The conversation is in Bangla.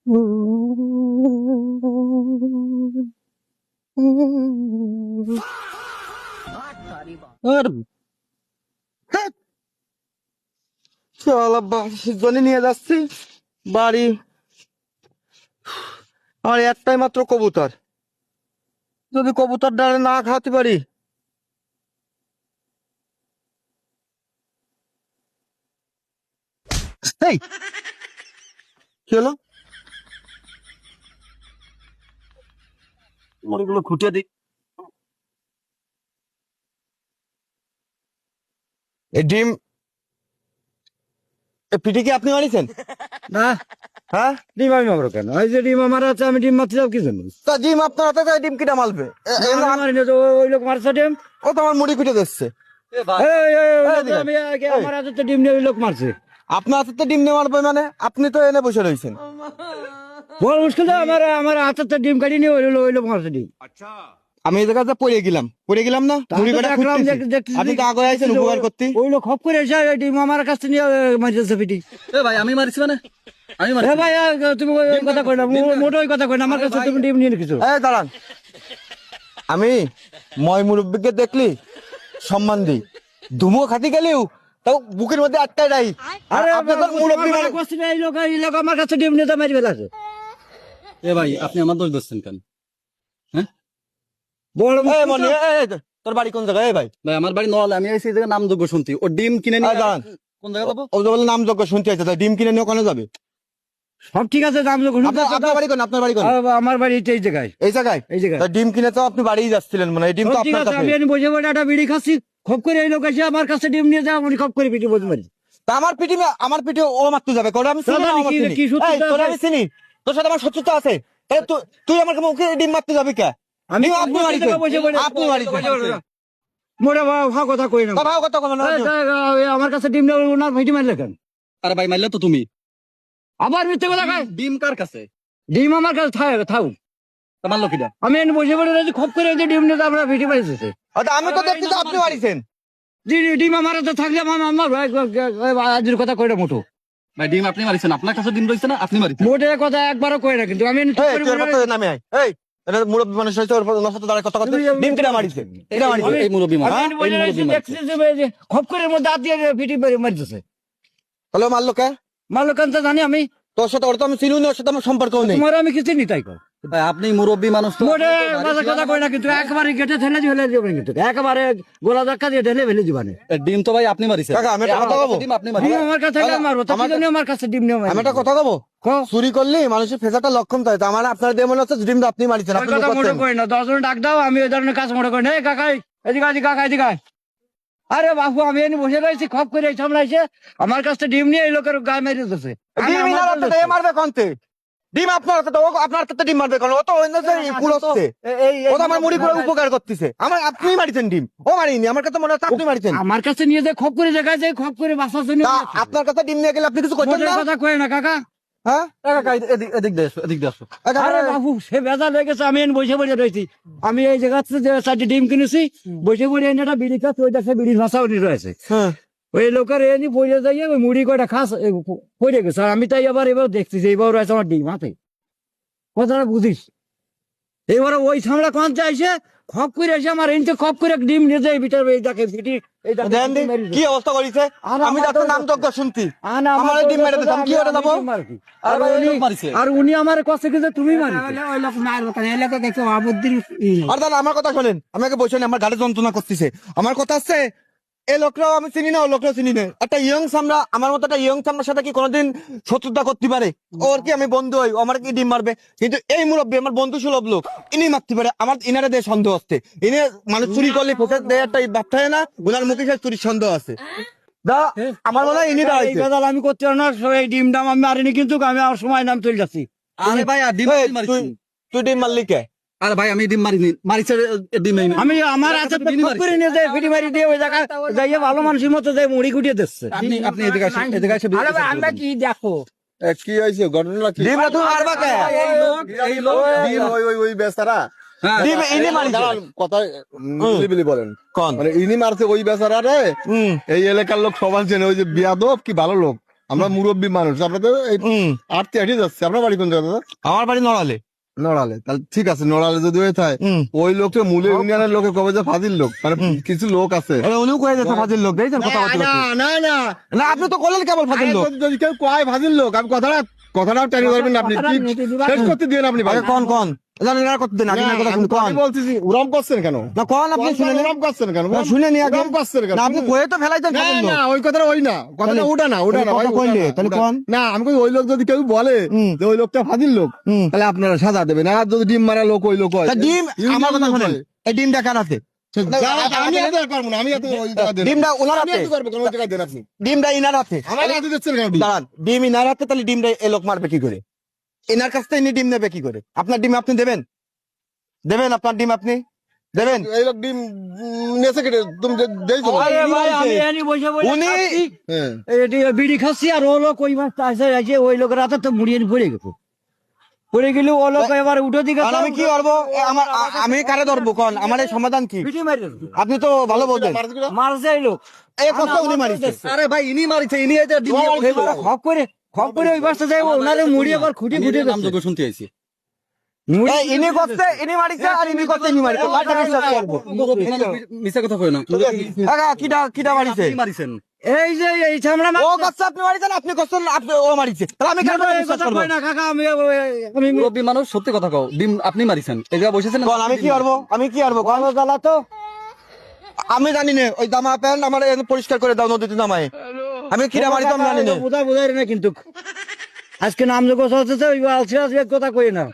আর চল আব্বা, জনি নিয়ে যাচ্ছি বাড়ি। আমার একটাই মাত্র কবুতর, যদি কবুতর ডালে না খাওয়াতে পারি। এই কি হলো? মুড়িগুলো খুঁটিয়ে দিই। এই ডিম, এই পিঠে কি আপনি মারিছেন? না, হ্যাঁ, ডিম আমি মারবো কেন? ওই যে ডিম আমার আছে, আমি ডিম মারতে যাবো কি জন্য? তা ডিম আপনার হাতে, তাই ডিম কিটা মারবে? আমি মারি না তো, ওই লোক মারছে ডিম। ও তো আমার মুড়ি পিঠে দিচ্ছে। আমার হাতে তো ডিম নিয়ে ওই লোক মারছে। আপনার হাতে তো ডিম নিয়ে মারবে মানে? আপনি তো এনে বসে রয়েছেন। বড় মুশকিল তো, আমার হাতে তো ডিম কাটি নিয়ে ওই লোক মারছে ডিম। আমি এই জায়গাতে পড়ে গেলাম না, মুড়ি কাটা খুঁজতেছি। আপনি তো আগে আইছেন উপকার করতে। ওই লোক খপ করে এসে ডিম আমার কাছে নিয়ে মারছে পিটি। ভাই আমি মারিছি মানে? আমি মারি ভাই তুমি ওই কথা কই না, মোটো ওই কথা কই না, আমার কাছে তুমি ডিম নিয়ে রেখেছো। এই দাঁড়ান, আমি ময় মুরব্বীকে দেখলি সম্মান দিই, ধুমো খাতি গেলেও তাও বুকের মধ্যে আটকায় নাই। আর আপনাদের মুরব্বী মানে এই লোক আমার কাছে ডিম নিয়ে মারি ফেলাছে। ভাই আপনি আমার দোষ দিচ্ছেন কেন? হ্যাঁ বড় এই মনি, এই তোর বাড়ি কোন জায়গায়? এই ভাই, ভাই আমার বাড়ি নল, আমি এই জায়গায় নামযোগ্য শুনছি। ও ডিম কিনে নিয়ে দাঁড়ান, কোন জায়গায় যাবো? ও যে বলে নাম যজ্ঞ শুনতে আছে, তাই ডিম কিনে নিয়ে ওখানে যাবে। সব ঠিক আছে, দাম যখন আপনার বাড়ি কোন? আপনার বাড়ি কোন? আমার বাড়ি এই জায়গায়, এই জায়গায়। এই জায়গায়। তা ডিম কিনে তো আপনি বাড়িই যাচ্ছিলেন, মানে এই ডিম তো সব ঠিক আপনার আছে, কাছে। আমি বসে বসে একটা বিড়ি খাচ্ছি, খপ করে এই লোক এসে আমার কাছে ডিম নিয়ে যাও, আমি খপ করে পিটি বসে মারি। তা আমার পিঠে ও মারতে যাবে, কারণ আমি চিনি না, আমার চিনি। কি সত্যি এই, তোর আমি চিনি, তোর সাথে আমার শত্রুতা আছে। তাহলে তুই আমার মুখে ডিম মারতে যাবি কে? আমি আপনি মারিছেন, আপনি মারিছেন। মোটা ভাও কথা কই না। তা ভাও কথা কবেন না। আমার কাছে ডিম নিয়ে ওনার ভাইটি মারলে কেন? আরে ভাই মারলে তো তুমি। আবার মিথ্যে কথা খায়। ডিম কার কাছে? ডিম আমার কাছে থাও। তা মারলো কিনা? আমি এনে বসে বসে রয়েছি, খপ করে যে ডিম নিয়ে আমরা ভিটি মারিছে। আমি তো দেখছি তো আপনি মারিছেন। ডিম আমার হাতে থাকলে আমার আজের কথা কই না মোটো। ভাই ডিম আপনি মারিছেন, আপনার কাছে ডিম রয়েছে না, আপনি মারিছেন। মোটে কথা একবারও কই না, কিন্তু আমি এই তোর মতো নামে আয়। এই এটা মুরব্বী মানুষ হইছে, ওর সাথে দাঁড়ায় কথা কথা। ডিম কিনা মারিছে, এটা মারিছে। এই মুরব্বী মার, আমি বসে রয়েছি, দেখছি যে খপ করে মধ্যে হাত দিয়ে ভিটি মারিছে। হ্যালো, মারলো কে? মারলো কেন তা জানি আমি। তোর সাথে, ওর তো আমি চিনি না, ওর সাথে আমার সম্পর্কও নেই। তোমার আমি কি চিনি তাই কর। ভাই আপনি মুরব্বী মানুষ তো। মোটে কথা কই না, কিন্তু একেবারে গেটে ঠেলে যাবেন, কিন্তু একেবারে গোলা ধাক্কা দিয়ে ঠেলে ফেলে দিবানে। ডিম তো ভাই আপনি মারিছেন। কাকা, আমি একটা কথা বলবো। ডিম আপনি মারিছেন। ডিম আমার কাছে থাকলে মারবো, তা কি জন্য আমার কাছে ডিম নিয়ে আমি একটা কথা বলবো। চুরি করলে মানুষের ফেসাটা লক্ষণ তাই, আমার আপনার দিয়ে মনে হচ্ছে ডিমটা আপনি মারিছেন। আপনি কথা মোটে কই না, 10 জন ডাক দাও, আমি ওই ধরনের কাজ মোটে কই না। এই কাকাই এদিকে আদি, কাকা এদিকে আয়। আরে বাবু, আমি এনে বসে রয়েছি, খপ করে সামলাইছে আমার কাছে ডিম নিয়ে এই লোকের গায়ে মেরে দিতেছে। ডিম ইনার হাতে মারবে কোনতে? ডিম আপনার হাতে, ও আপনার হাতে ডিম মারবে কোন? ও তো অন্য যে ফুল হচ্ছে, ও তো আমার মুড়ি করে উপকার করতেছে। আপনি মারিছেন ডিম, ও মারিনি। আমার কাছে মনে হচ্ছে আপনি মারিছেন। আমার কাছে নিয়ে যে খপ করে জায়গায় যে খপ করে বাসার জন্য। আপনার কাছে ডিম নিয়ে গেলে আপনি কিছু করছেন না? কথা কই না কাকা। হ্যাঁ এদিক দিয়ে আসো, এদিক দিয়ে আসো। আরে বাবু, সে বেজা হয়ে গেছে, আমি এনে বসে বসে রয়েছি। আমি এই জায়গাতে যে 4টি ডিম কিনেছি, বসে বসে এনে একটা বিড়ি খাচ্ছে, ওইটা সে বিড়ির ভাষাও নিয়ে রয়েছে। হ্যাঁ, ওই লোকের এনে বসে যাইয়ে ওই মুড়ি কয়টা খাস পড়ে গেছে। আর আমি তাই এবার দেখছি যে এইবার রয়েছে আমার ডিম হাতে। কথাটা বুঝিস? এবারে ওই সামলা কোন চাইছে, খপ করে এসে আমার এনতে খপ করে ডিম নিয়ে যায় ভিতরে, এইটাকে ভিটি কি অবস্থা করেছে? আমি তো আপনার নাম যজ্ঞ শুনছি, আমার ডিম মেরে দিতাম। কি ওটা যাবো? আর উনি আমার কাছে গেছে, তুমি মারি ওই লোক মারবো কেন? এই লোক দেখো আবুদ্দির। আর দাদা আমার কথা শোনেন, আমাকে বসে আমার গাড়ি যন্ত্রণা করতেছে। আমার কথা আছে, এই লোকরাও আমি চিনি না, ও লোকরাও চিনি না। একটা ইয়ং সামরা, আমার মতো একটা ইয়ং সামরার সাথে কি কোনোদিন শত্রুতা করতে পারে? ওর কি আমি বন্ধু হই, আমার কি ডিম মারবে? কিন্তু এই মুরব্বী আমার বন্ধু সুলভ লোক, ইনি মারতে পারে। আমার ইনারে দিয়ে সন্দেহ আছে, ইনি মানুষ চুরি করলে ফোকে দেয় একটা ব্যবসা না, ওনার মুখে সে চুরির সন্দেহ আছে। আমার মনে হয় ইনি আমি করতে পারবো না, এই ডিম ডাম আমি মারিনি, কিন্তু আমি আমার সময় নাম চলে যাচ্ছি। আরে ভাই ডিম তুই ডিম মারলি কে? আরে ভাই আমি ডিম মারিনি, মারিছে ডিম। আমি আমার হাতে করে নিয়ে যাই, ভিটি মারি দিয়ে ওই জায়গায় যাইয়ে ভালো মানুষের মতো যাই মুড়ি গুটিয়ে দিচ্ছে। আপনি এদিকে আসেন, এদিকে এসে আমরা কি দেখো কি হয়েছে ঘটনা? কি ডিম তুই মারবা কে? এই লোক ডিম ওই বেচারা ডিম ইনি মারিছে। কথা নিলিবিলি বলেন কোন? মানে ইনি মারছে ওই বেচারা রে। এই এলাকার লোক সবাই চেনে, ওই যে বিয়াদব কি ভালো লোক, আমরা মুরব্বী মানুষ আমরা তো এই আটতে আটে যাচ্ছি আপনার বাড়ি কোন জায়গা দাদা? আমার বাড়ি নড়ালে। নড়ালে, তাহলে ঠিক আছে, নড়ালে যদি হয়ে থাকে ওই লোকটা মূলে ইউনিয়নের লোকে কবে যে ফাজিল লোক, মানে কিছু লোক আছে। উনিও কয়ে যাচ্ছে ফাজিল লোক, দেখছেন কথা বলতে না না না না, আপনি তো বললেন কেবল ফাজিল লোক। যদি কেউ কয় ফাজিল লোক, আমি কথাটাও টেনে ধরবেন না, আপনি কথাটা ঠিক মেটে দিবা শেষ না। করতে দিন আপনি ভাই। আগে কোন কোন জানেন না করতে দেন, আগে না কথা শুনুন, কোন আমি বলতেছি উরাম করছেন কেন? না কোন আপনি শুনে নেন, উরাম করছেন কেন? না, শুনে নি আগে। উরাম করছেন কেন? না আপনি কয়ে তো ফেলাই দেন না ফাজিল লোক। না ওই কথাটা ওই না, কথাটা তাহলে- ওটা না, ওটা না ভাই, কথা ওটা কইলে, না, তাহলে ওটা- কোন? না আমি কই ওই লোক যদি কেউ বলে যে ওই লোকটা ফাজিল লোক, তাহলে আপনারা সাজা দেবেন। আর যদি ডিম মারা লোক ওই লোক হয়, তা ডিম আমার কথা লোক শুনেন, হয়। এই ডিম দেখার আছে, আমি এত আর পারবো না, আমি এত ওই জায়গায় দেন। ডিমটা ওনার আমি হাতে, এত পারবো কেন, ওই জায়গায় দেন আপনি। ডিমটা ইনার হাতে। আমার হাতে দিচ্ছেন কেন ডিম? দাঁড়ান, ডিম ইনার হাতে, তাহলে ডিমটা এ লোক মারবে কি করে? এনার কাছ থেকে ইনি ডিম নেবে কি করে? আপনার ডিম আপনি দেবেন? দেবেন আপনার ডিম আপনি দেবেন? এই লোক ডিম নেছে কেটে তুমি দেইছো? আরে ভাই আমি এনি বসে বসে উনি- খাচ্ছি, হ্যাঁ এটি বিড়ি খাচ্ছি আর ও লোক ওই মাছ আছে ওই লোকের হাতে তো মুড়িয়ে পড়ে গেছে, পড়ে গেলে ও লোক এবার উঠে দিকে আর আমি কি করবো? আমি কারে ধরবো কোন? আমার এই সমাধান কি? পিটি মারি আপনি তো ভালো বলতেন। মারছে এই লোক এই কথা উনি মারিছে। আরে ভাই ইনি মারিছে, ইনি এটা ডিম দিয়ে উঠে গেল। খপ করে ওই বাসটা যাইবো ওনারে মুড়ি আবার খুঁটি আমি খুঁটি এর নামযোগ্য শুনতে আইছি। এই ইনি করছে, ইনি মারিছে, আর ইনি করছে, ইনি মারিছে। কারটা বিশ্বাস করবো? মিথ্যা কথা কই না। কাকা, কিটা মারিছে? আপনি মারিছেন। এই যে এই চামড়া ও করছে, আপনি মারিছেন, আপনি করছেন, আপনি ও মারিছে। তাহলে আমি কার কথা বিশ্বাস করবো? না কাকা আমি মুরব্বী মানুষ, সত্যি কথা কও, ডিম আপনি মারিছেন। এই জায়গায় বসেছেন না? বল, আমি কি করবো? আমি কি করবো? ভালো জ্বালা তো আমি জানি না, ওই দামা প্যান্ট আমার পরিষ্কার করে দাও নদীতে নামায়। আমি কিরা মারিতাম জানি না। বোঝাই না কিন্তু আজকে নাম যোগ চলতেছে ওই আলসি আলসি এক কথা কই না